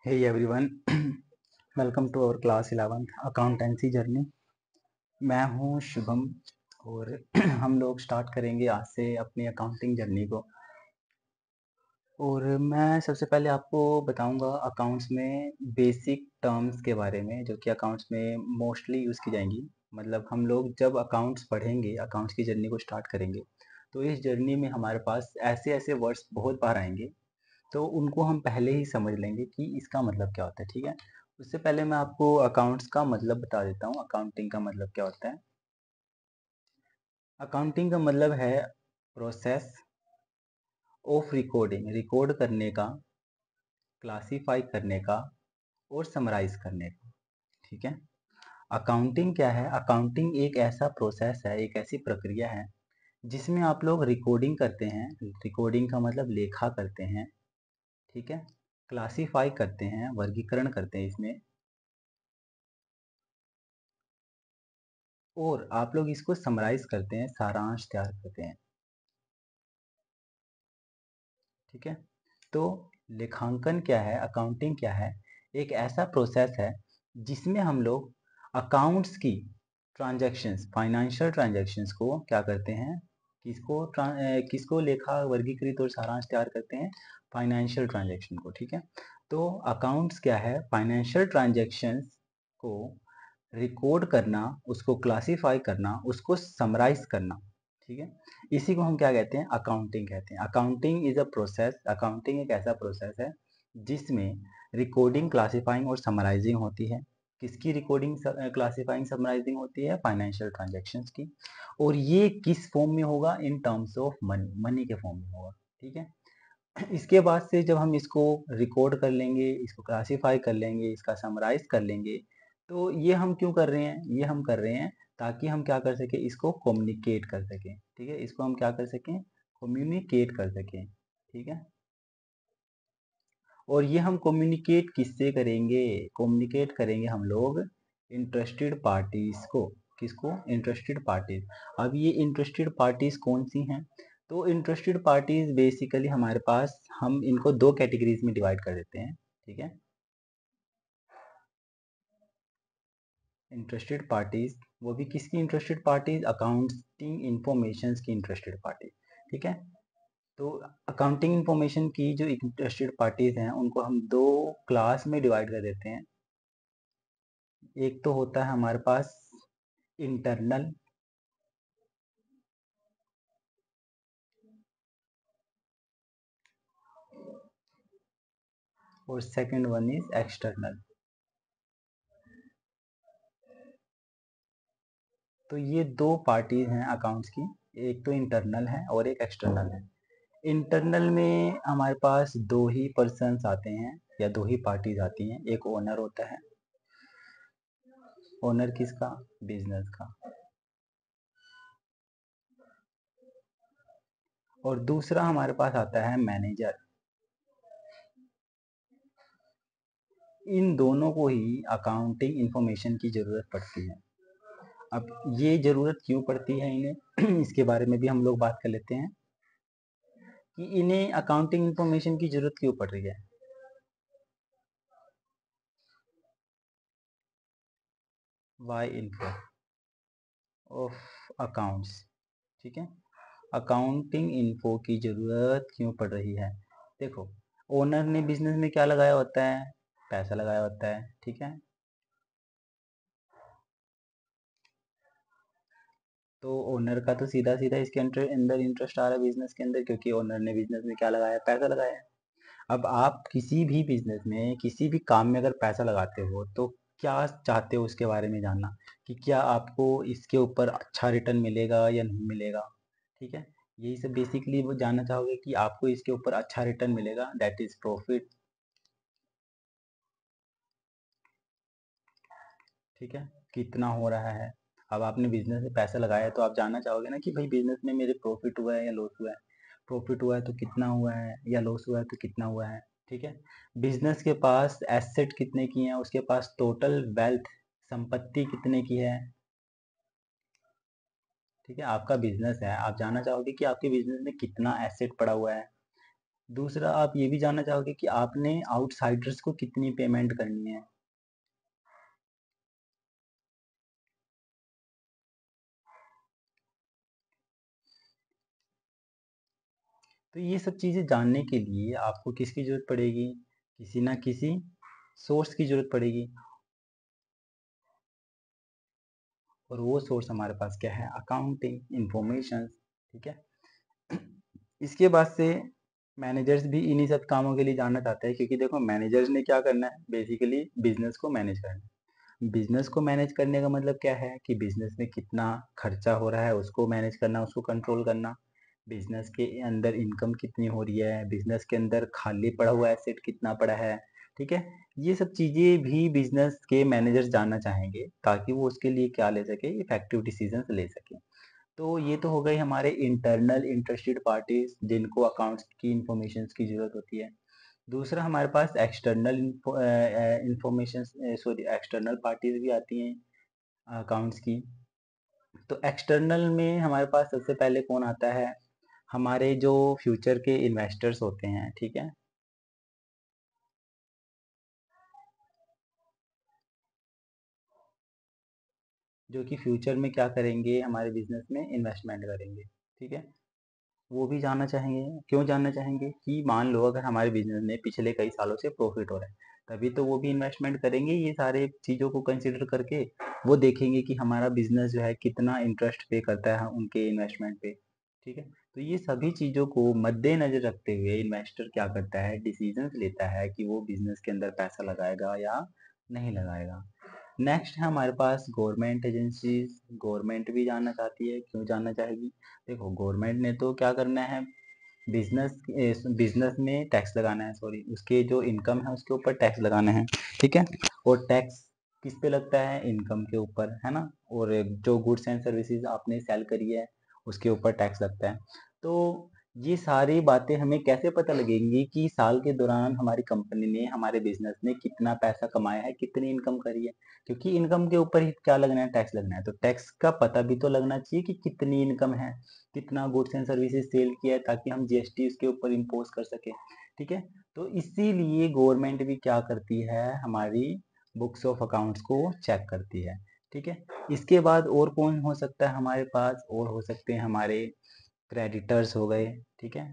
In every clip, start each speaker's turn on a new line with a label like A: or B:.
A: Hey everyone, welcome to our class 11th accountancy journey. मैं हूं शुभम और हम लोग स्टार्ट करेंगे आज से अपनी अकाउंटिंग जर्नी को। और मैं सबसे पहले आपको बताऊंगा अकाउंट्स में बेसिक टर्म्स के बारे में जो कि अकाउंट्स में मोस्टली यूज़ की जाएंगी। मतलब हम लोग जब अकाउंट्स पढ़ेंगे, अकाउंट्स की जर्नी को स्टार्ट करेंगे, तो इस जर्नी में हमारे पास ऐसे ऐसे वर्ड्स बहुत बार आएंगे, तो उनको हम पहले ही समझ लेंगे कि इसका मतलब क्या होता है। ठीक है, उससे पहले मैं आपको अकाउंट्स का मतलब बता देता हूँ, अकाउंटिंग का मतलब क्या होता है। अकाउंटिंग का मतलब है प्रोसेस ऑफ रिकॉर्डिंग, रिकॉर्ड करने का, क्लासीफाई करने का और समराइज करने का। ठीक है, अकाउंटिंग क्या है? अकाउंटिंग एक ऐसा प्रोसेस है, एक ऐसी प्रक्रिया है जिसमें आप लोग रिकॉर्डिंग करते हैं। रिकॉर्डिंग का मतलब लेखा करते हैं। ठीक है, क्लासीफाई करते हैं, वर्गीकरण करते हैं इसमें, और आप लोग इसको समराइज करते हैं, सारांश तैयार करते हैं। ठीक है, तो लेखांकन क्या है, अकाउंटिंग क्या है? एक ऐसा प्रोसेस है जिसमें हम लोग अकाउंट्स की ट्रांजैक्शंस, फाइनेंशियल ट्रांजैक्शंस को क्या करते हैं, किसको लेखा वर्गीकृत और सारांश तैयार करते हैं? फाइनेंशियल ट्रांजैक्शन को। ठीक है, तो अकाउंट्स क्या है? फाइनेंशियल ट्रांजैक्शंस को रिकॉर्ड करना, उसको क्लासीफाई करना, उसको समराइज करना। ठीक है, इसी को हम क्या कहते हैं? अकाउंटिंग कहते हैं। Accounting is a process, accounting एक ऐसा प्रोसेस है जिसमें रिकॉर्डिंग, क्लासीफाइंग और समराइजिंग होती है। किसकी रिकॉर्डिंग, क्लासीफाइंग, समराइजिंग होती है? फाइनेंशियल ट्रांजैक्शंस की। और ये किस फॉर्म में होगा? In terms of money, money के फॉर्म में होगा। ठीक है, इसके बाद से जब हम इसको रिकॉर्ड कर लेंगे, इसको क्लासीफाई कर लेंगे, इसका समराइज कर लेंगे, तो ये हम क्यों कर रहे हैं? ये हम कर रहे हैं ताकि हम क्या कर सकें? इसको कम्युनिकेट कर सकें। ठीक है, इसको हम क्या कर सकें? कम्युनिकेट कर सकें। ठीक है, और ये हम कम्युनिकेट किससे करेंगे? कम्युनिकेट करेंगे हम लोग इंटरेस्टेड पार्टीज को। किसको? Interested parties. अब ये इंटरेस्टेड पार्टीज कौन सी हैं? तो इंटरेस्टेड पार्टीज बेसिकली हमारे पास, हम इनको दो कैटेगरीज में डिवाइड कर देते हैं। ठीक है, इंटरेस्टेड पार्टीज, वो भी किसकी इंटरेस्टेड पार्टीज? अकाउंटिंग इंफॉर्मेशन की इंटरेस्टेड पार्टी। ठीक है, तो अकाउंटिंग इंफॉर्मेशन की जो इंटरेस्टेड पार्टीज हैं उनको हम दो क्लास में डिवाइड कर देते हैं। एक तो होता है हमारे पास इंटरनल, और सेकंड वन इज एक्सटर्नल। तो ये दो पार्टीज हैं अकाउंट्स की, एक तो इंटरनल है और एक एक्सटर्नल है। इंटरनल में हमारे पास दो ही पर्सन्स आते हैं या दो ही पार्टीज आती हैं। एक ओनर होता है, ओनर किसका? बिजनेस का। और दूसरा हमारे पास आता है मैनेजर। इन दोनों को ही अकाउंटिंग इंफॉर्मेशन की जरूरत पड़ती है। अब ये जरूरत क्यों पड़ती है इन्हें इसके बारे में भी हम लोग बात कर लेते हैं कि इन्हें अकाउंटिंग इंफॉर्मेशन की जरूरत क्यों पड़ रही है। Why info of accounts. ठीक है, अकाउंटिंग इन्फो की जरूरत क्यों पड़ रही है? देखो, ओनर ने बिजनेस में क्या लगाया होता है? पैसा लगाया होता है। ठीक है, तो ओनर का तो सीधा सीधा इसके अंदर इंटरेस्ट आ रहा है बिजनेस के अंदर, क्योंकि ओनर ने बिजनेस में क्या लगाया? पैसा लगाया है। अब आप किसी भी बिजनेस में, किसी भी काम में अगर पैसा लगाते हो तो क्या चाहते हो उसके बारे में जानना, कि क्या आपको इसके ऊपर अच्छा रिटर्न मिलेगा या नहीं मिलेगा। ठीक है, यही सब बेसिकली वो जानना चाहोगे कि आपको इसके ऊपर अच्छा रिटर्न मिलेगा, दैट इज प्रॉफिट। ठीक है, कितना हो रहा है? अब आपने बिजनेस में पैसा लगाया है तो आप जानना चाहोगे ना कि भाई बिजनेस में मेरे प्रॉफिट हुआ है या लॉस हुआ है। प्रॉफिट हुआ है तो कितना हुआ है, या लॉस हुआ है तो कितना हुआ है। ठीक है, बिजनेस के पास एसेट कितने की है, उसके पास टोटल वेल्थ, संपत्ति कितने की है। ठीक है, आपका बिजनेस है, आप जानना चाहोगे कि आपके बिजनेस में कितना एसेट पड़ा हुआ है, दूसरा आप ये भी जानना चाहोगे कि आपने आउटसाइडर्स को कितनी पेमेंट करनी है। तो ये सब चीज़ें जानने के लिए आपको किसकी ज़रूरत पड़ेगी, किसी ना किसी सोर्स की ज़रूरत पड़ेगी, और वो सोर्स हमारे पास क्या है, अकाउंटिंग इंफॉर्मेशन। ठीक है, इसके बाद से मैनेजर्स भी इन्हीं सब कामों के लिए जानना चाहते हैं, क्योंकि देखो मैनेजर्स ने क्या करना है, बेसिकली बिजनेस को मैनेज करना है। बिजनेस को मैनेज करने का मतलब क्या है कि बिजनेस में कितना खर्चा हो रहा है उसको मैनेज करना, उसको कंट्रोल करना, बिजनेस के अंदर इनकम कितनी हो रही है, बिजनेस के अंदर खाली पड़ा हुआ एसेट कितना पड़ा है। ठीक है, ये सब चीज़ें भी बिजनेस के मैनेजर्स जानना चाहेंगे, ताकि वो उसके लिए क्या ले सके, इफेक्टिव डिसीजंस ले सके। तो ये तो हो गई हमारे इंटरनल इंटरेस्टेड पार्टीज जिनको अकाउंट्स की इंफॉर्मेशन की जरूरत होती है। दूसरा हमारे पास external information, sorry external parties भी आती हैं अकाउंट्स की। तो एक्सटर्नल में हमारे पास सबसे पहले कौन आता है, हमारे जो फ्यूचर के इन्वेस्टर्स होते हैं। ठीक है, जो कि फ्यूचर में क्या करेंगे, हमारे बिजनेस में इन्वेस्टमेंट करेंगे। ठीक है, वो भी जानना चाहेंगे। क्यों जानना चाहेंगे कि मान लो अगर हमारे बिजनेस में पिछले कई सालों से प्रॉफिट हो रहा है, तभी तो वो भी इन्वेस्टमेंट करेंगे। ये सारे चीज़ों को कंसिडर करके वो देखेंगे कि हमारा बिजनेस जो है कितना इंटरेस्ट पे करता है उनके इन्वेस्टमेंट पे। ठीक है, तो ये सभी चीज़ों को मद्देनजर रखते हुए इन्वेस्टर क्या करता है, डिसीजंस लेता है कि वो बिजनेस के अंदर पैसा लगाएगा या नहीं लगाएगा। नेक्स्ट है हमारे पास गवर्नमेंट एजेंसीज। गवर्नमेंट भी जानना चाहती है। क्यों जानना चाहेगी, देखो गवर्नमेंट ने तो क्या करना है, बिजनेस बिजनेस में टैक्स लगाना है, सॉरी उसके जो इनकम है उसके ऊपर टैक्स लगाना है। ठीक है, और टैक्स किस पे लगता है, इनकम के ऊपर, है ना। और जो गुड्स एंड सर्विसेज आपने सेल करी है उसके ऊपर टैक्स लगता है। तो ये सारी बातें हमें कैसे पता लगेंगी कि साल के दौरान हमारी कंपनी ने, हमारे बिजनेस ने कितना पैसा कमाया है, कितनी इनकम करी है। क्योंकि इनकम के ऊपर ही क्या लगना है, टैक्स लगना है। तो टैक्स का पता भी तो लगना चाहिए कि कितनी इनकम है, कितना गुड्स एंड सर्विसेज सेल किया है, ताकि हम जीएसटी उसके ऊपर इम्पोज कर सके। ठीक है, तो इसीलिए गवर्नमेंट भी क्या करती है, हमारी बुक्स ऑफ अकाउंट्स को चेक करती है। ठीक है, इसके बाद और कौन हो सकता है हमारे पास, और हो सकते हैं हमारे क्रेडिटर्स हो गए। ठीक है,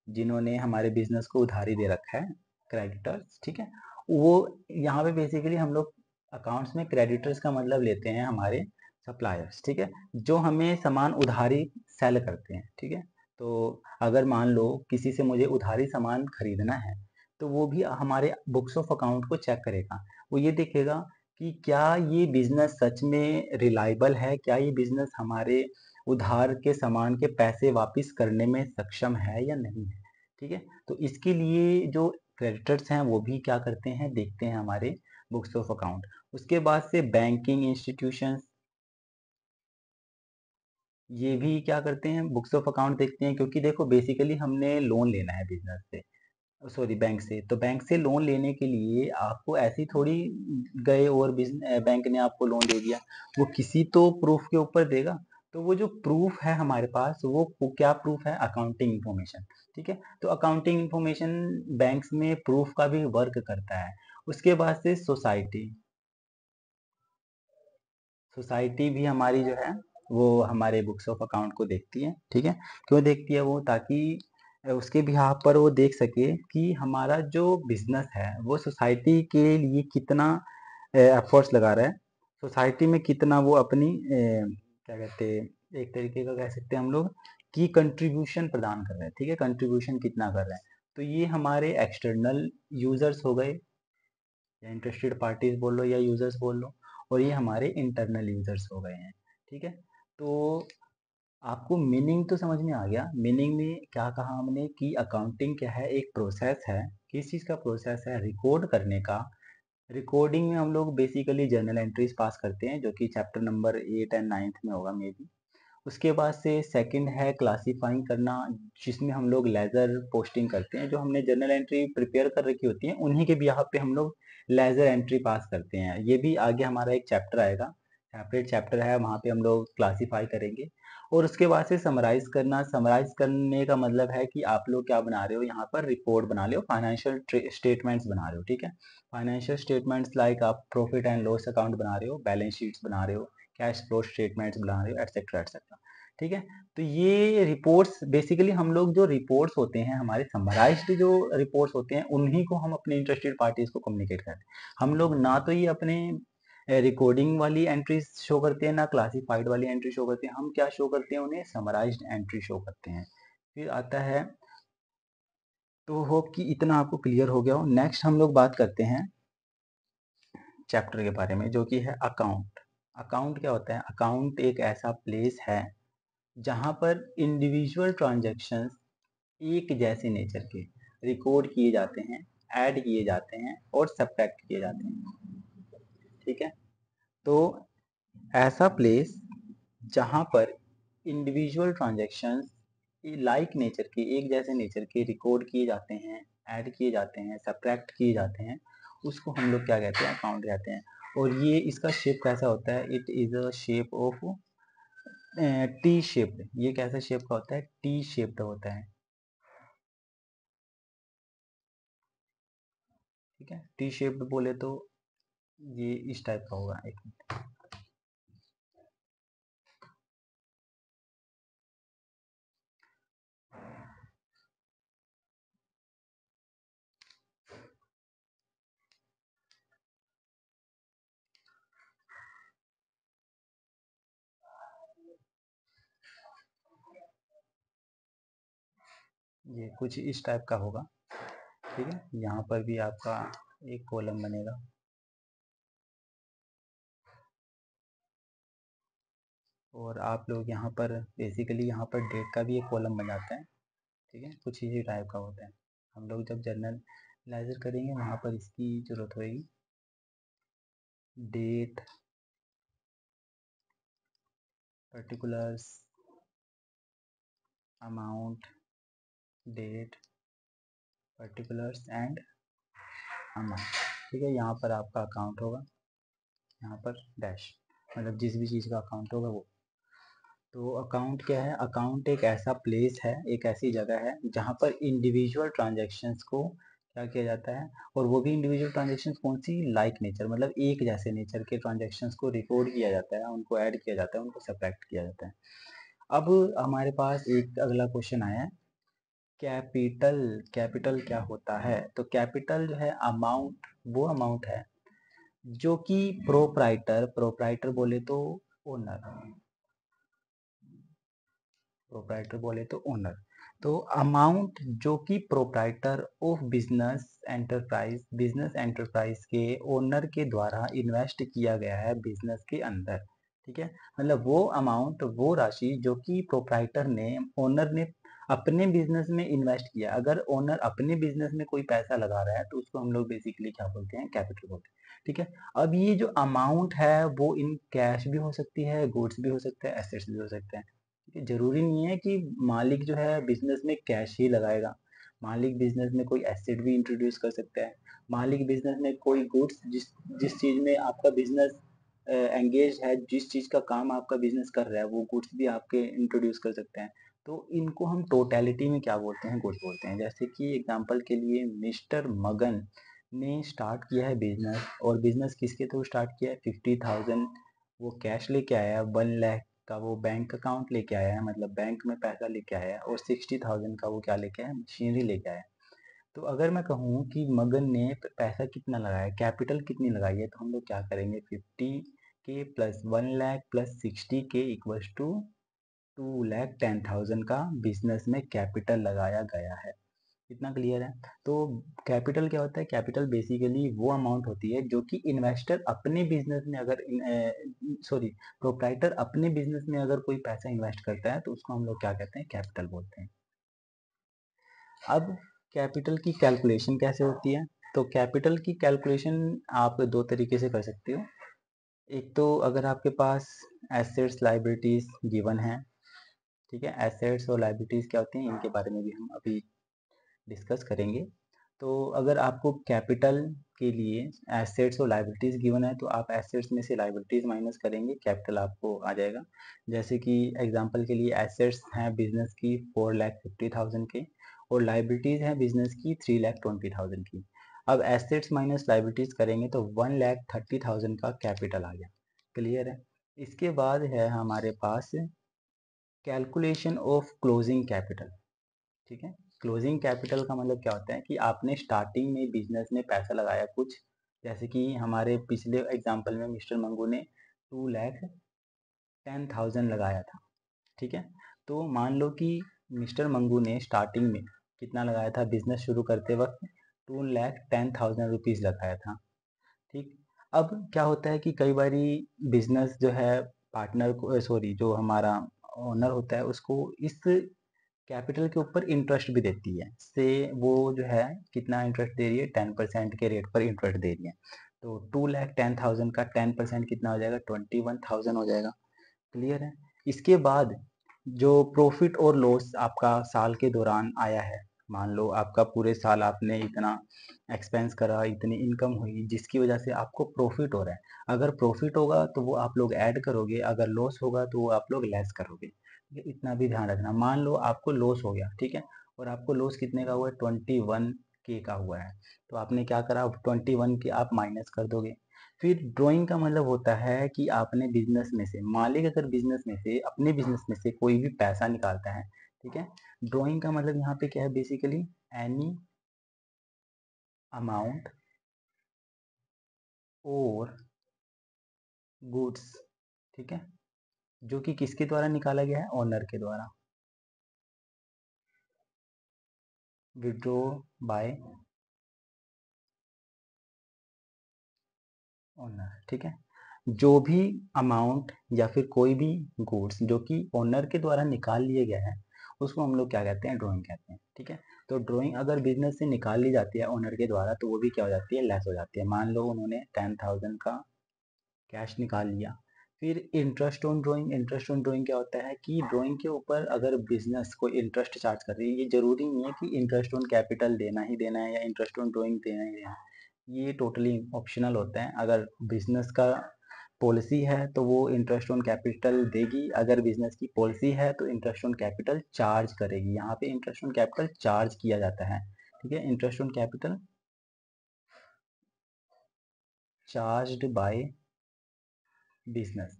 A: जिन्होंने हमारे बिजनेस को उधारी दे रखा है, क्रेडिटर्स। ठीक है, वो यहाँ पे बेसिकली हम लोग अकाउंट्स में क्रेडिटर्स का मतलब लेते हैं हमारे सप्लायर्स। ठीक है, जो हमें सामान उधारी सेल करते हैं। ठीक है, तो अगर मान लो किसी से मुझे उधारी सामान खरीदना है, तो वो भी हमारे बुक्स ऑफ अकाउंट को चेक करेगा। वो ये देखेगा कि क्या ये बिजनेस सच में रिलायबल है, क्या ये बिजनेस हमारे उधार के सामान के पैसे वापस करने में सक्षम है या नहीं है। ठीक है, तो इसके लिए जो क्रेडिटर्स हैं वो भी क्या करते हैं, देखते हैं हमारे बुक्स ऑफ अकाउंट। उसके बाद से बैंकिंग इंस्टीट्यूशंस, ये भी क्या करते हैं, बुक्स ऑफ अकाउंट देखते हैं। क्योंकि देखो बेसिकली हमने लोन लेना है बिजनेस से, सॉरी बैंक से, तो बैंक से लोन लेने के लिए आपको ऐसी थोड़ी गए और बैंक ने आपको लोन दे दिया, वो किसी तो प्रूफ के ऊपर देगा। तो वो जो प्रूफ है हमारे पास, वो क्या प्रूफ है, अकाउंटिंग इंफॉर्मेशन। ठीक है, तो अकाउंटिंग इंफॉर्मेशन बैंक्स में प्रूफ का भी वर्क करता है। उसके बाद से सोसाइटी, सोसाइटी भी हमारी जो है वो हमारे बुक्स ऑफ अकाउंट को देखती है। ठीक है, क्यों देखती है वो, ताकि उसके बिहाफ पर वो देख सके कि हमारा जो बिजनेस है वो सोसाइटी के लिए कितना एफर्ट्स लगा रहा है, सोसाइटी में कितना वो अपनी क्या कहते हैं, एक तरीके का कह सकते हैं हम लोग कि कंट्रीब्यूशन प्रदान कर रहे हैं। ठीक है, कंट्रीब्यूशन कितना कर रहे हैं। तो ये हमारे एक्सटर्नल यूजर्स हो गए, या इंटरेस्टेड पार्टीज बोल लो या यूजर्स बोल लो, और ये हमारे इंटरनल यूजर्स हो गए हैं। ठीक है, तो आपको मीनिंग तो समझ में आ गया। मीनिंग में क्या कहा हमने कि अकाउंटिंग क्या है, एक प्रोसेस है। किस चीज़ का प्रोसेस है, रिकॉर्ड करने का। रिकॉर्डिंग में हम लोग बेसिकली जर्नल एंट्रीज पास करते हैं, जो कि चैप्टर नंबर 8 और 9 में होगा मे बी। उसके बाद से सेकंड है क्लासीफाइंग करना, जिसमें हम लोग लेजर पोस्टिंग करते हैं। जो हमने जर्नल एंट्री प्रिपेयर कर रखी होती है उन्हीं के बिहाफ पे हम लोग लेजर एंट्री पास करते हैं। ये भी आगे हमारा एक चैप्टर आएगा, सेपरेट चैप्टर है, वहाँ पे हम लोग क्लासीफाई करेंगे। और उसके बाद से समराइज करना, समराइज करने का मतलब है कि आप लोग क्या बना रहे हो, यहाँ पर रिपोर्ट बना रहे हो, फाइनेंशियल स्टेटमेंट्स बना रहे हो, ठीक है। फाइनेंशियल स्टेटमेंट्स लाइक आप प्रॉफिट एंड लॉस अकाउंट बना रहे हो, बैलेंस शीट्स बना रहे हो, कैश फ्लो स्टेटमेंट्स बना रहे हो, एटसेट्रा एटसेट्रा, ठीक है। तो ये रिपोर्ट्स बेसिकली हम लोग जो रिपोर्ट्स होते हैं हमारे समराइज्ड जो रिपोर्ट्स होते हैं उन्हीं को हम अपने इंटरेस्टेड पार्टीज को कम्युनिकेट करते हैं। हम लोग ना तो ये अपने रिकॉर्डिंग वाली एंट्री शो करते हैं ना क्लासिफाइड वाली एंट्री शो करते हैं, हम क्या शो करते हैं, उन्हें समराइज्ड एंट्री शो करते हैं। फिर आता है, तो होप कि इतना आपको क्लियर हो गया हो। नेक्स्ट हम लोग बात करते हैं चैप्टर के बारे में जो कि है अकाउंट। अकाउंट क्या होता है? अकाउंट एक ऐसा प्लेस है जहां पर इंडिविजुअल ट्रांजैक्शंस एक जैसे नेचर के रिकॉर्ड किए जाते हैं, ऐड किए जाते हैं और सब्ट्रैक्ट किए जाते हैं, ठीक है। तो ऐसा प्लेस जहां पर इंडिविजुअल ट्रांजैक्शंस लाइक नेचर के, एक जैसे नेचर के रिकॉर्ड किए जाते हैं, ऐड किए जाते हैं, सब्ट्रैक्ट किए जाते हैं, उसको हम लोग क्या कहते हैं? अकाउंट कहते हैं। और ये इसका शेप कैसा होता है? It is a shape of T shaped. ये कैसा शेप का होता है? टी शेप्ड होता है, ठीक है। टी शेप्ड बोले तो ये इस टाइप का होगा। एक ये कुछ इस टाइप का होगा, ठीक है। यहाँ पर भी आपका एक कॉलम बनेगा, और आप लोग यहाँ पर बेसिकली यहाँ पर डेट का भी एक कॉलम बन जाता है, ठीक है। कुछ इसी टाइप का होता है। हम लोग जब जर्नलाइजर करेंगे वहाँ पर इसकी जरूरत होगी। Date, particulars, amount, date, particulars and amount, ठीक है। यहाँ पर आपका अकाउंट होगा, यहाँ पर डैश, मतलब जिस भी चीज़ का अकाउंट होगा वो। तो अकाउंट क्या है? अकाउंट एक ऐसा प्लेस है, एक ऐसी जगह है जहाँ पर इंडिविजुअल ट्रांजैक्शंस को क्या किया जाता है, और वो भी इंडिविजुअल ट्रांजैक्शंस कौन सी? लाइक नेचर, मतलब एक जैसे नेचर के ट्रांजैक्शंस को रिकॉर्ड किया जाता है, उनको ऐड किया जाता है, उनको सब्ट्रैक्ट किया जाता है। अब हमारे पास एक अगला क्वेश्चन आया है, कैपिटल। कैपिटल क्या होता है? तो कैपिटल जो है अमाउंट, वो अमाउंट है जो कि प्रोप्राइटर, प्रोप्राइटर बोले तो ओनर, प्रोप्राइटर बोले तो ओनर, तो अमाउंट जो कि प्रोप्राइटर ऑफ बिजनेस एंटरप्राइज के ओनर के द्वारा इन्वेस्ट किया गया है बिजनेस के अंदर, ठीक है। मतलब वो अमाउंट, वो राशि जो कि प्रोप्राइटर ने, ओनर ने अपने बिजनेस में इन्वेस्ट किया। अगर ओनर अपने बिजनेस में कोई पैसा लगा रहा है तो उसको हम लोग बेसिकली क्या बोलते हैं? कैपिटल बोलते हैं, ठीक है। अब ये जो अमाउंट है वो इन कैश भी हो सकती है, गुड्स भी हो सकते हैं, एसेट्स भी हो सकते हैं। जरूरी नहीं है कि मालिक जो है बिजनेस में कैश ही लगाएगा, मालिक बिजनेस में कोई एसेट भी इंट्रोड्यूस कर सकता है। मालिक बिजनेस में कोई गुड्स, जिस जिस चीज में आपका बिजनेस एंगेज है, जिस चीज का काम आपका बिजनेस कर रहा है, वो गुड्स भी आपके इंट्रोड्यूस कर सकते हैं। तो इनको हम टोटलिटी में क्या बोलते हैं? गुड्स बोलते हैं। जैसे कि एग्जांपल के लिए मिस्टर मगन ने स्टार्ट किया है बिजनेस, और बिजनेस किसके थ्रू स्टार्ट किया है? 50,000 वो कैश लेके आया है, 1 लाख का वो बैंक अकाउंट लेके आया है, मतलब बैंक में पैसा लेके आया है, और 60,000 का वो क्या लेके आया? मशीनरी लेके आया है। तो अगर मैं कहूँ कि मगन ने पैसा कितना लगाया, कैपिटल कितनी लगाई है, तो हम लोग क्या करेंगे? 50 के प्लस 1 लाख प्लस 60 के इक्वल्स टू 2,10,000 का बिजनेस में कैपिटल लगाया गया है। इतना क्लियर है? तो कैपिटल क्या होता है? कैपिटल बेसिकली वो अमाउंट होती है जो कि इन्वेस्टर अपने बिजनेस में अगर सॉरी, प्रोप्राइटर अपने बिजनेस में अगर कोई पैसा इन्वेस्ट करता है तो उसको हम लोग क्या कहते हैं? कैपिटल बोलते हैं। अब कैपिटल की कैलकुलेशन कैसे होती है? तो कैपिटल की कैलकुलेशन आप दो तरीके से कर सकते हो। एक तो अगर आपके पास एसेट्स लाइबिलिटीज गिवन है, ठीक है। एसेट्स और लाइबिलिटीज क्या होती हैं, इनके बारे में भी हम अभी डिस्कस करेंगे। तो अगर आपको कैपिटल के लिए एसेट्स और लाइबिलिटीज़ गिवन है, तो आप एसेट्स में से लाइबिलिटीज़ माइनस करेंगे, कैपिटल आपको आ जाएगा। जैसे कि एग्जांपल के लिए एसेट्स हैं बिजनेस की 4,50,000 के और लाइबिलिटीज़ हैं बिजनेस की 3,20,000 की। अब एसेट्स माइनस लाइबिलिटीज़ करेंगे तो 1,30,000 का कैपिटल आ गया। क्लियर है। इसके बाद है हमारे पास कैलकुलेशन ऑफ क्लोजिंग कैपिटल। ठीक है। क्लोजिंग कैपिटल का मतलब क्या होता है कि आपने स्टार्टिंग में बिजनेस में पैसा लगाया कुछ, जैसे कि हमारे पिछले एग्जांपल में मिस्टर मंगू ने 2,10,000 लगाया था। ठीक है। तो मान लो कि मिस्टर मंगू ने स्टार्टिंग में कितना लगाया था, बिजनेस शुरू करते वक्त 2,10,000 रुपीज़ लगाया था। ठीक। अब क्या होता है कि कई बारी बिजनेस जो है पार्टनर को, सॉरी, जो हमारा ओनर होता है उसको इस कैपिटल के ऊपर इंटरेस्ट भी देती है, से वो जो है कितना इंटरेस्ट दे रही है, 10% के रेट पर इंटरेस्ट दे रही है। तो 2,10,000 का 10% कितना हो जाएगा, 21,000 हो जाएगा। क्लियर है। इसके बाद जो प्रॉफिट और लॉस आपका साल के दौरान आया है, मान लो आपका पूरे साल आपने इतना एक्सपेंस करा, इतनी इनकम हुई जिसकी वजह से आपको प्रॉफिट हो रहा है। अगर प्रॉफिट होगा तो वो आप लोग ऐड करोगे, अगर लॉस होगा तो वो आप लोग लेस करोगे। ये इतना भी ध्यान रखना। मान लो आपको लॉस हो गया, ठीक है, और आपको लॉस कितने का हुआ है, 21K का हुआ है, तो आपने क्या करा, 21 के आप माइनस कर दोगे। फिर ड्राइंग का मतलब होता है कि आपने बिजनेस में से, मालिक अगर बिजनेस में से, अपने बिजनेस में से कोई भी पैसा निकालता है, ठीक है, ड्राइंग का मतलब यहाँ पे क्या है, बेसिकली एनी अमाउंट और गुड्स, ठीक है, जो कि किसके द्वारा निकाला गया है, ओनर के द्वारा, विड्रॉ बाय ओनर। ठीक है। जो भी अमाउंट या फिर कोई भी गुड्स जो कि ओनर के द्वारा निकाल लिया गया है, उसको हम लोग क्या कहते हैं, ड्राइंग कहते हैं। ठीक है। तो ड्राइंग अगर बिजनेस से निकाल ली जाती है ओनर के द्वारा, तो वो भी क्या हो जाती है, लेस हो जाती है। मान लो उन्होंने 10,000 का कैश निकाल लिया। फिर interest on drawing, interest on drawing क्या होता है कि ड्राइंग के ऊपर अगर बिजनेस कोई इंटरेस्ट चार्ज कर रही है, ये जरूरी नहीं है कि इंटरेस्ट ऑन कैपिटल देना ही देना है या इंटरेस्ट ऑन ड्राइंग देना ही देना है, ये टोटली ऑप्शनल होता है। अगर बिजनेस का पॉलिसी है तो वो इंटरेस्ट ऑन कैपिटल देगी, अगर बिजनेस की पॉलिसी है तो इंटरेस्ट ऑन कैपिटल चार्ज करेगी। यहाँ पे इंटरेस्ट ऑन कैपिटल चार्ज किया जाता है। ठीक है। Interest on capital charged by business,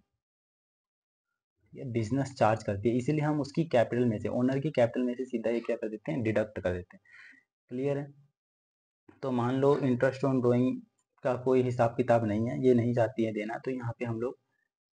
A: business charge करती है, इसीलिए हम उसकी कैपिटल में से, ओनर की कैपिटल में से सीधा ये क्या कर देते हैं, डिडक्ट कर देते हैं। क्लियर है। तो मान लो इंटरेस्ट ऑन ड्राइंग का कोई हिसाब किताब नहीं है, ये नहीं चाहती है देना, तो यहाँ पे हम लोग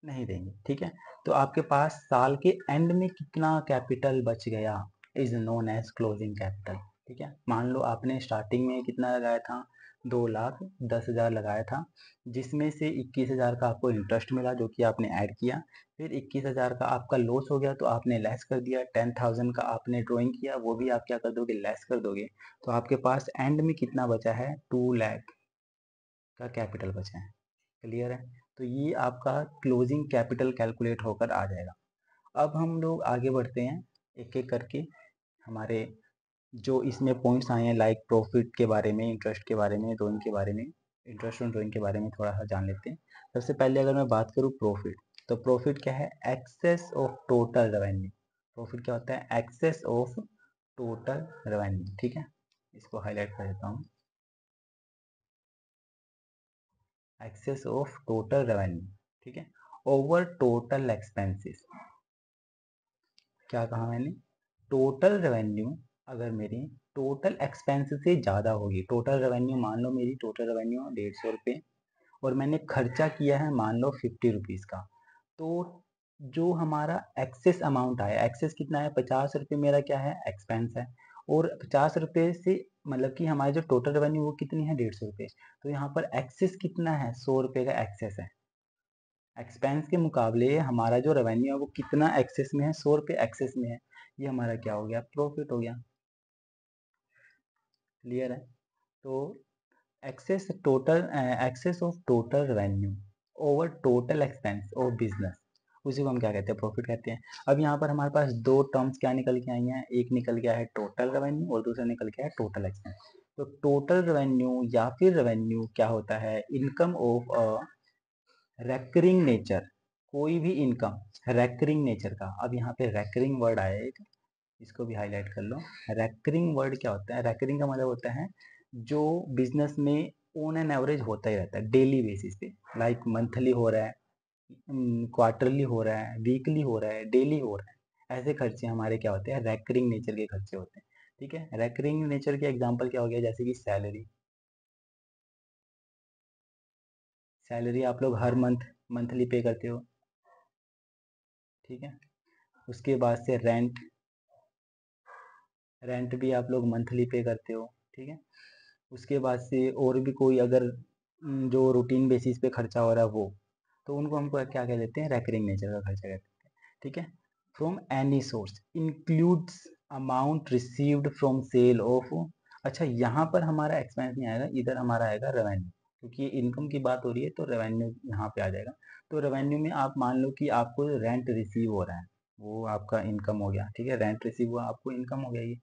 A: नहीं देंगे। ठीक है। तो आपके पास साल के एंड में कितना कैपिटल बच गया is known as closing capital. ठीक है। मान लो आपने स्टार्टिंग में कितना लगाया था, 2,10,000 लगाया था, जिसमें से 21,000 का आपको इंटरेस्ट मिला जो कि आपने ऐड किया। फिर 21,000 का आपका लॉस हो गया तो आपने लेस कर दिया। 10,000 का आपने ड्राइंग किया, वो भी आप क्या कर दोगे, लेस कर दोगे। तो आपके पास एंड में कितना बचा है, 2,00,000 का कैपिटल बचा है। क्लियर है। तो ये आपका क्लोजिंग कैपिटल कैलकुलेट होकर आ जाएगा। अब हम लोग आगे बढ़ते हैं एक एक करके, हमारे जो इसमें पॉइंट्स आए हैं लाइक प्रॉफिट के बारे में, इंटरेस्ट के बारे में, ड्राइंग के बारे में, इंटरेस्ट ऑन ड्राइंग के बारे में थोड़ा सा जान लेते हैं। सबसे पहले अगर मैं बात करूँ प्रॉफिट, तो प्रॉफिट क्या है, excess of total revenue. Profit क्या होता है, एक्सेस ऑफ टोटल रेवेन्यू। ठीक है। इसको हाईलाइट कर देता हूँ, एक्सेस ऑफ टोटल रेवेन्यू। ठीक है। ओवर टोटल एक्सपेंसेस, क्या कहा मैंने, टोटल रेवेन्यू अगर मेरी टोटल एक्सपेंस से ज़्यादा होगी, टोटल रेवेन्यू मान लो मेरी टोटल रेवेन्यू 150 रुपये और मैंने खर्चा किया है मान लो 50 रुपीज़ का, तो जो हमारा एक्सेस अमाउंट आया, एक्सेस कितना है, 50 रुपये मेरा क्या है, एक्सपेंस है, और 50 रुपये से मतलब कि हमारी जो टोटल रेवेन्यू वो कितनी है, 150 रुपये, तो यहाँ पर एक्सेस कितना है, 100 रुपये का एक्सेस है। एक्सपेंस के मुकाबले हमारा जो रेवेन्यू है वो कितना एक्सेस में है, 100 रुपये एक्सेस में है, ये हमारा क्या हो गया, प्रॉफिट हो गया। क्लियर है। तो excess of total revenue over total expense of business, उसी को हम क्या कहते हैं, प्रॉफिट कहते हैं। अब यहाँ पर हमारे पास दो टर्म्स क्या निकल के आई हैं, एक निकल गया है टोटल रेवेन्यू और दूसरा निकल गया है टोटल एक्सपेंस। तो टोटल रेवेन्यू या फिर रेवेन्यू क्या होता है, income of a recurring nature, कोई भी इनकम रेकरिंग नेचर का। अब यहाँ पे रेकरिंग वर्ड आया एक, इसको भी हाईलाइट कर लो। रेकरिंग वर्ड क्या होता है, रेकरिंग का मतलब होता है जो बिजनेस में ऑन एन एवरेज होता ही रहता है डेली बेसिस पे, लाइक मंथली हो रहा है, क्वार्टरली हो रहा है, वीकली हो रहा है, डेली हो रहा है। ऐसे खर्चे हमारे क्या होते हैं, रेकरिंग नेचर के खर्चे होते हैं। ठीक है, रेकरिंग नेचर के एग्जांपल क्या हो गया, जैसे कि सैलरी, सैलरी आप लोग हर मंथली पे करते हो। ठीक है, उसके बाद से रेंट, रेंट भी आप लोग मंथली पे करते हो। ठीक है, उसके बाद से और भी कोई अगर जो रूटीन बेसिस पे खर्चा हो रहा है वो, तो उनको हमको क्या कह देते हैं, रेकरिंग नेचर का खर्चा कहते हैं। ठीक है, from any source includes amount received from sale of. अच्छा, यहाँ पर हमारा एक्सपेंस नहीं आएगा, इधर हमारा आएगा रेवेन्यू, क्योंकि इनकम की बात हो रही है तो रेवेन्यू यहाँ पे आ जाएगा। तो रेवेन्यू में आप मान लो कि आपको रेंट रिसीव हो रहा है, वो आपका इनकम हो गया। ठीक है, रेंट रिसीव हुआ, आपको इनकम हो गया ये।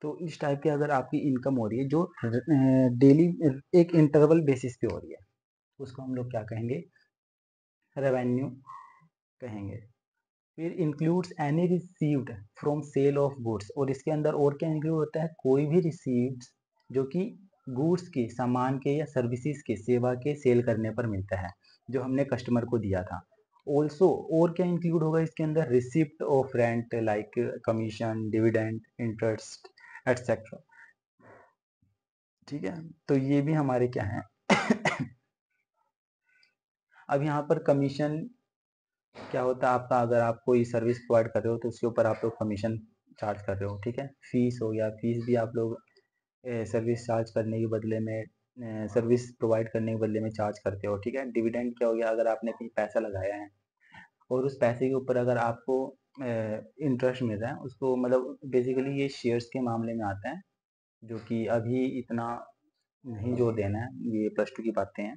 A: तो इस टाइप की अगर आपकी इनकम हो रही है जो डेली एक इंटरवल बेसिस पे हो रही है, उसको हम लोग क्या कहेंगे, रेवेन्यू कहेंगे। फिर includes any received from sale of goods, और इसके अंदर और क्या इंक्लूड होता है, कोई भी रिसीव्ड जो कि गुड्स के, सामान के या सर्विसेज के, सेवा के सेल करने पर मिलता है, जो हमने कस्टमर को दिया था। ऑल्सो और क्या इंक्लूड होगा इसके अंदर, receipt of rent like commission, dividend, interest etcetera. ठीक है, तो ये भी हमारे क्या है। अब यहाँ पर कमीशन क्या होता है आपका, अगर आप कोई सर्विस प्रोवाइड कर रहे हो तो उसके ऊपर आप लोग कमीशन चार्ज कर रहे हो। ठीक है, फीस हो गया, फीस भी आप लोग सर्विस चार्ज करने के बदले में, सर्विस प्रोवाइड करने के बदले में चार्ज करते हो। ठीक है, डिविडेंड क्या हो गया, अगर आपने कहीं पैसा लगाया है और उस पैसे के ऊपर अगर आपको इंटरेस्ट मिल रहा है, उसको मतलब बेसिकली ये शेयर्स के मामले में आता है, जो कि अभी इतना नहीं जोर देना है, ये +2 की बातें हैं।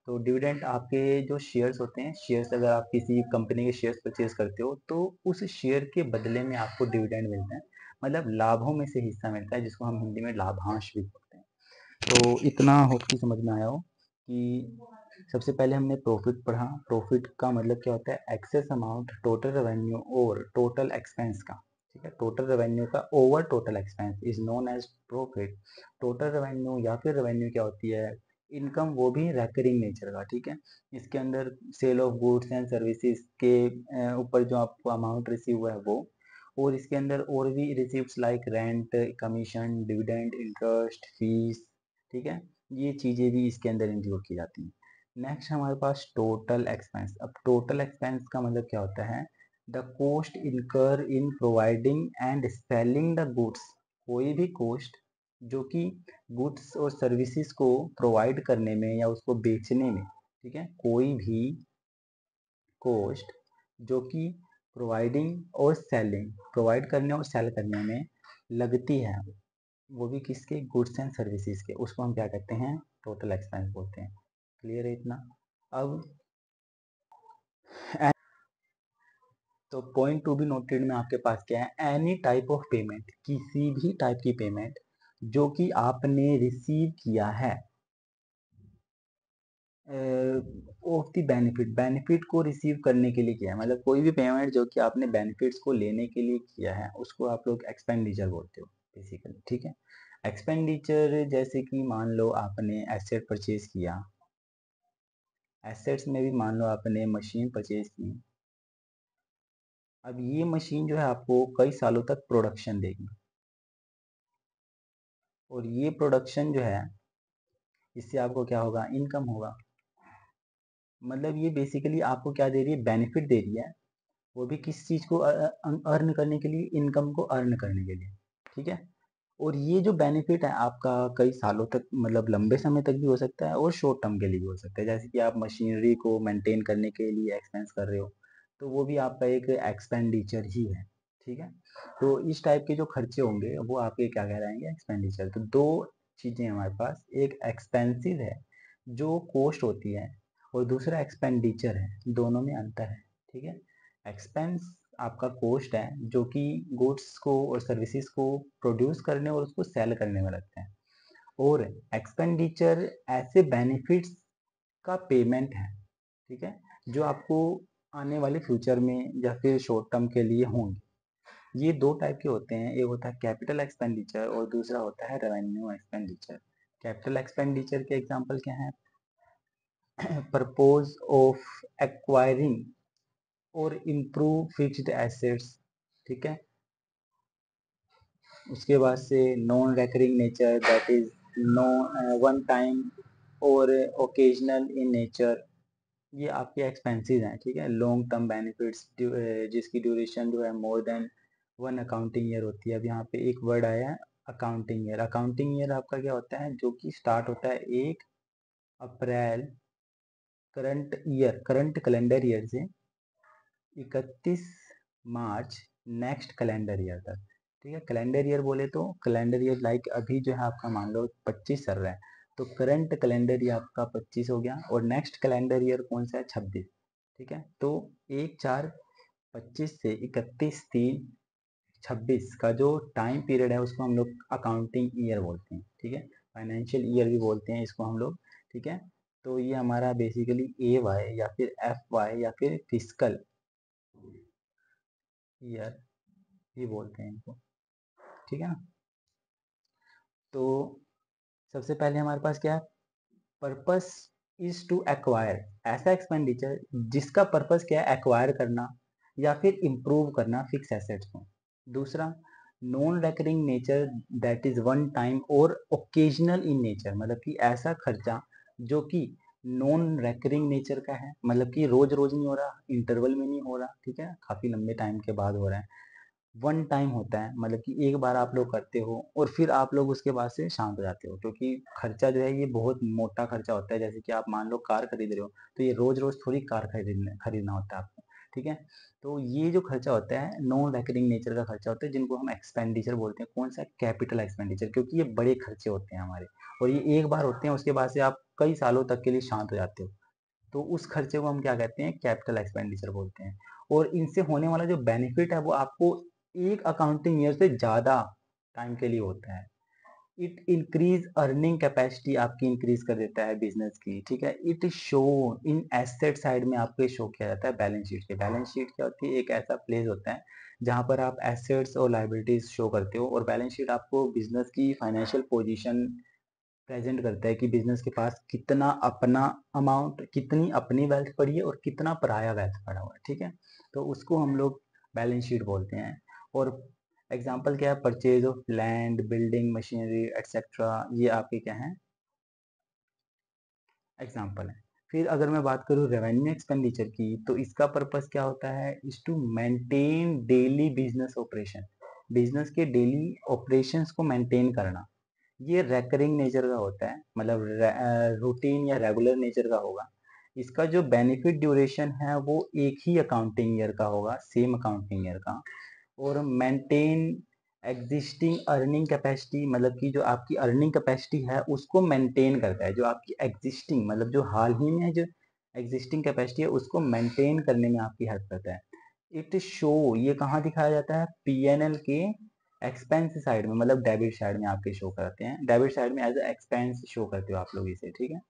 A: तो डिविडेंड आपके जो शेयर्स होते हैं, शेयर्स अगर आप किसी कंपनी के शेयर्स परचेज करते हो तो उस शेयर के बदले में आपको डिविडेंड मिलता है, मतलब लाभों में से हिस्सा मिलता है, जिसको हम हिंदी में लाभांश भी बोलते हैं। तो इतना होप कि समझ में आया हो कि सबसे पहले हमने प्रॉफिट पढ़ा। प्रॉफिट का मतलब क्या होता है, एक्सेस अमाउंट टोटल रेवेन्यू और टोटल एक्सपेंस का। ठीक है, टोटल रेवेन्यू का over total expense is known as profit. Total revenue या फिर रेवेन्यू क्या होती है, इनकम, वो भी रेकरिंग नेचर का। ठीक है, इसके अंदर sale of goods and services के ऊपर जो आपको अमाउंट रिसीव हुआ है वो, और इसके अंदर और भी receipt like rent, commission, dividend, interest, fees. ठीक है, ये चीज़ें भी इसके अंदर इंक्लूड की जाती हैं। नेक्स्ट हमारे पास टोटल एक्सपेंस। अब टोटल एक्सपेंस का मतलब क्या होता है, the cost incur in providing and selling the goods, कोई भी कॉस्ट जो कि गुड्स और सर्विसेज को प्रोवाइड करने में या उसको बेचने में, ठीक है, कोई भी कॉस्ट जो कि प्रोवाइडिंग और सेलिंग, प्रोवाइड करने और सेल करने में लगती है, वो भी किसके, गुड्स एंड सर्विसेज के, उसको हम क्या कहते हैं, टोटल एक्सपेंस बोलते हैं। क्लियर है इतना। अब तो पॉइंट टू बी नोटेड में आपके पास क्या है, एनी टाइप ऑफ पेमेंट, किसी भी टाइप की पेमेंट जो कि आपने रिसीव किया है ऑफ द बेनिफिट, बेनिफिट को रिसीव करने के लिए किया है, मतलब कोई भी पेमेंट जो कि आपने बेनिफिट्स को लेने के लिए किया है, उसको आप लोग एक्सपेंडिचर बोलते हो बेसिकली। ठीक है, एक्सपेंडिचर जैसे कि मान लो आपने एसेट परचेज किया, एसेट्स में भी मान लो आपने मशीन परचेज की। अब ये मशीन जो है आपको कई सालों तक प्रोडक्शन देगी, और ये प्रोडक्शन जो है इससे आपको क्या होगा, इनकम होगा। मतलब ये बेसिकली आपको क्या दे रही है, बेनिफिट दे रही है, वो भी किस चीज़ को अर्न करने के लिए, इनकम को अर्न करने के लिए। ठीक है, और ये जो बेनिफिट है आपका कई सालों तक, मतलब लंबे समय तक भी हो सकता है और शॉर्ट टर्म के लिए भी हो सकता है। जैसे कि आप मशीनरी को मेंटेन करने के लिए एक्सपेंस कर रहे हो, तो वो भी आपका एक एक्सपेंडिचर ही है। ठीक है, तो इस टाइप के जो खर्चे होंगे वो आपके क्या कहलाएंगे, एक्सपेंडिचर। तो दो चीज़ें हमारे पास, एक एक्सपेंसिव है जो कॉस्ट होती है, और दूसरा एक्सपेंडिचर है, दोनों में अंतर है। ठीक है, एक्सपेंस आपका कॉस्ट है जो कि गुड्स को और सर्विसेज को प्रोड्यूस करने और उसको सेल करने में लगता है, और एक्सपेंडिचर ऐसे बेनिफिट्स का पेमेंट है, ठीक है, जो आपको आने वाले फ्यूचर में या फिर शॉर्ट टर्म के लिए होंगे। ये दो टाइप के होते हैं, एक होता है कैपिटल एक्सपेंडिचर और दूसरा होता है रेवेन्यू एक्सपेंडिचर। कैपिटल एक्सपेंडिचर के एग्जांपल क्या है? पर्पोज ऑफ एक्वायरिंग और इम्प्रूव फिक्स्ड एसेट्स, ठीक है। उसके बाद से non recurring nature, that is no one time और ओकेजनल इन नेचर, ये आपके एक्सपेंसेस हैं, ठीक है। लॉन्ग टर्म बेनिफिट्स जिसकी ड्यूरेशन जो है मोर देन 1 अकाउंटिंग ईयर होती है। अब यहाँ पे एक वर्ड आया है अकाउंटिंग ईयर। अकाउंटिंग ईयर आपका क्या होता है? जो कि स्टार्ट होता है 1 अप्रैल करंट कैलेंडर ईयर से 31 मार्च नेक्स्ट कैलेंडर ईयर तक, ठीक है। कैलेंडर ईयर बोले तो कैलेंडर ईयर लाइक अभी जो है आपका मान लो 25 चल रहा है, तो करंट कैलेंडर ईयर आपका 25 हो गया और नेक्स्ट कैलेंडर ईयर कौन सा है? 26, ठीक है। तो 1/4/25 से 31/3/26 का जो टाइम पीरियड है उसको हम लोग अकाउंटिंग ईयर बोलते हैं, ठीक है। फाइनेंशियल ईयर भी बोलते हैं इसको हम लोग, ठीक है। तो ये हमारा बेसिकली AY या फिर FY या फिर फिस्कल ईयर भी बोलते हैं इनको, ठीक है ना। तो सबसे पहले हमारे पास क्या है? पर्पस इज टू एक्वायर, ऐसा एक्सपेंडिचर जिसका पर्पस क्या है? एक्वायर करना या फिर इम्प्रूव करना फिक्स एसेट्स को। दूसरा, non recurring nature, that is one time और ओकेजनल इन नेचर, मतलब कि ऐसा खर्चा जो कि नॉन रेकरिंग नेचर का है, मतलब कि रोज रोज नहीं हो रहा, इंटरवल में नहीं हो रहा, ठीक है, काफी लंबे टाइम के बाद हो रहा है। वन टाइम होता है, मतलब कि एक बार आप लोग करते हो और फिर आप लोग उसके बाद से शांत हो जाते हो, क्योंकि खर्चा जो है ये बहुत मोटा खर्चा होता है। जैसे कि आप मान लो कार खरीद रहे हो, तो ये रोज रोज थोड़ी कार खरीदना होता है आपको, ठीक है। तो ये जो खर्चा होता है नॉन रेकरिंग नेचर का खर्चा होता है, जिनको हम एक्सपेंडिचर बोलते हैं। कौन सा? कैपिटल एक्सपेंडिचर, क्योंकि ये बड़े खर्चे होते हैं हमारे और ये एक बार होते हैं, उसके बाद से आप कई सालों तक के लिए शांत हो जाते हो। तो उस खर्चे को हम क्या कहते हैं? कैपिटल एक्सपेंडिचर बोलते हैं। और इनसे होने वाला जो बेनिफिट है वो आपको एक अकाउंटिंग ईयर से ज़्यादा टाइम के लिए होता है। इट इंक्रीज अर्निंग कैपेसिटी, आपकी इंक्रीज कर देता है बिजनेस की, ठीक है। It show in asset side में आपको शो किया जाता है बैलेंस शीट के। बैलेंस शीट क्या होती है? एक ऐसा प्लेस होता है जहाँ पर आप एसेट्स और लाइबिलिटीज शो करते हो, और बैलेंस शीट आपको बिजनेस की फाइनेंशियल पोजीशन प्रेजेंट करता है कि बिजनेस के पास कितना अपना अमाउंट, कितनी अपनी वेल्थ पड़ी है और कितना पराया वेल्थ पड़ा हुआ है, ठीक है। तो उसको हम लोग बैलेंस शीट बोलते हैं। और एग्जांपल क्या है? Purchase of land, building, machinery etcetera, ये आपके क्या है? एग्जांपल है। फिर अगर मैं बात करूँ रेवेन्यू एक्सपेंडिचर की, तो इसका पर्पस क्या होता है? Is to maintain daily business operation, business के डेली ऑपरेशंस को मेंटेन करना। ये रेकरिंग नेचर का होता है, मतलब रूटीन या रेगुलर नेचर का होगा। इसका जो बेनिफिट ड्यूरेशन है वो एक ही अकाउंटिंग ईयर का होगा, सेम अकाउंटिंग ईयर का। और मेंटेन एग्जिस्टिंग अर्निंग कैपेसिटी, मतलब कि जो आपकी अर्निंग कैपेसिटी है उसको मेंटेन करता है। जो आपकी एग्जिस्टिंग, मतलब जो हाल ही में जो एग्जिस्टिंग कैपेसिटी है उसको मेंटेन करने में आपकी हेल्प करता है। इट शो, ये कहाँ दिखाया जाता है? P&L के एक्सपेंस साइड में, मतलब डेबिट साइड में आपके शो करते हैं। डेबिट साइड में एज एक्सपेंस शो करते हो आप लोग इसे, ठीक है।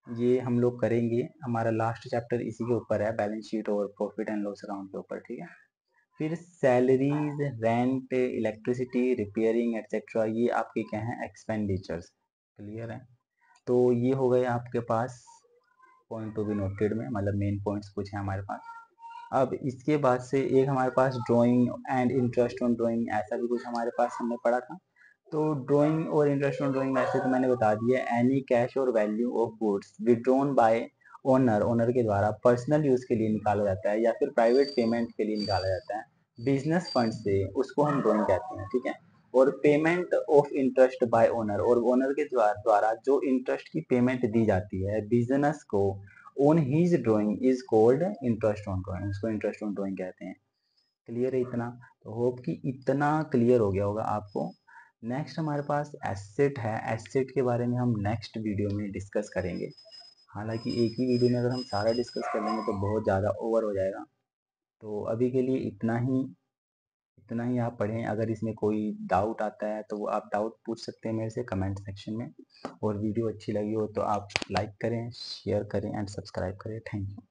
A: ये हम लोग करेंगे, हमारा लास्ट चैप्टर इसी के ऊपर है, बैलेंस शीट और प्रॉफिट एंड लॉस अकाउंट के ऊपर, ठीक है। फिर salaries, rent, electricity, repairing etcetera, ये आपके क्या हैं? एक्सपेंडिचर्स। क्लियर है? तो ये हो गए आपके पास पॉइंट टू बी नोटेड में, मतलब मेन पॉइंट्स कुछ हैं हमारे पास। अब इसके बाद से एक हमारे पास drawing and interest on drawing, ऐसा भी कुछ हमारे पास हमने पढ़ा था। तो ड्राइंग और इंटरेस्ट ऑन ड्राइंग वैसे तो मैंने बता दिया, एनी कैश और value of goods withdrawn bye owner, owner के द्वारा पर्सनल यूज के लिए निकाला जाता है या फिर प्राइवेट पेमेंट के लिए निकाला जाता है बिजनेस फंड से, उसको हम ड्राइंग कहते हैं, ठीक है। और payment of interest by owner, और ओनर के द्वारा जो इंटरेस्ट की पेमेंट दी जाती है बिजनेस को on his drawing is called interest on drawing, उसको इंटरेस्ट ऑन ड्राइंग कहते हैं। क्लियर है इतना? तो होप कि इतना क्लियर हो गया होगा आपको। नेक्स्ट हमारे पास एसेट है, एसेट के बारे में हम नेक्स्ट वीडियो में डिस्कस करेंगे। हालांकि एक ही वीडियो में अगर हम सारा डिस्कस कर लेंगे तो बहुत ज़्यादा ओवर हो जाएगा, तो अभी के लिए इतना ही इतना ही आप पढ़ें। अगर इसमें कोई डाउट आता है तो वो आप डाउट पूछ सकते हैं मेरे से कमेंट सेक्शन में। और वीडियो अच्छी लगी हो तो आप लाइक करें, शेयर करें एंड सब्सक्राइब करें। Thank you.